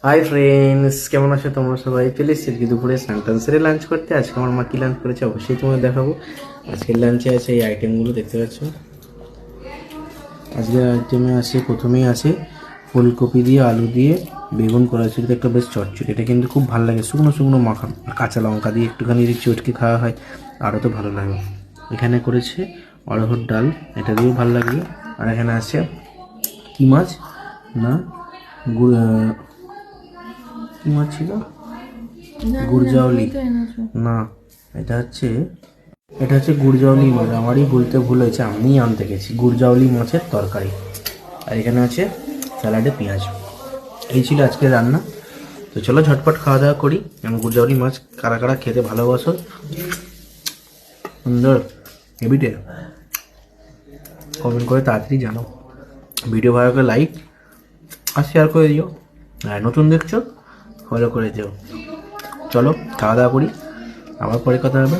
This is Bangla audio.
হাই ফ্রেন্ডস, কেমন আছো তোমরা সবাই? চলে এসেছি আজকে দুপুরে স্নান সেরে লাঞ্চ করতে। আজকে আমার মা কী লাঞ্চ করেছে অবশ্যই তোমাদের দেখাবো। আজকের লাঞ্চে আছে এই আইটেমগুলো দেখতে পাচ্ছ। আজকের আইটেমে আছে, প্রথমেই আছে ফুলকপি দিয়ে আলু দিয়ে বেগুন করা হয়েছে, এটা একটা বেশ চটচটি। এটা কিন্তু খুব ভালো লাগে, শুকনো শুকনো মাখানো, কাঁচা লঙ্কা দিয়ে একটুখানি যদি চটকে খাওয়া হয় আরও তো ভালো লাগে। এখানে করেছে অড়হর ডাল, এটা দিয়েও ভালো লাগবে। আর এখানে আছে কী মাছ না কী মাছ ছিল, গুড়জাউলি না, এটা হচ্ছে গুড়জাউলি মাছ। আমারই বলতে ভুল হয়েছে, আমিই আনতে গেছি। গুড়জাউলি মাছের তরকারি। আর এখানে আছে স্যালাডে পেঁয়াজ। এই ছিল আজকের রান্না। তো চলো ঝটপট খাওয়া দাওয়া করি। এবং গুড়জাউলি মাছ কারা কারা খেতে ভালোবাসো, সুন্দর হেবিটে, কমেন্ট করে তাড়াতাড়ি জানাও। ভিডিও ভালো করে লাইক আর শেয়ার করে দিও। আর নতুন দেখছো ফলো করে দিও। চলো খাওয়া দাওয়া করি, আবার পরে কথা হবে।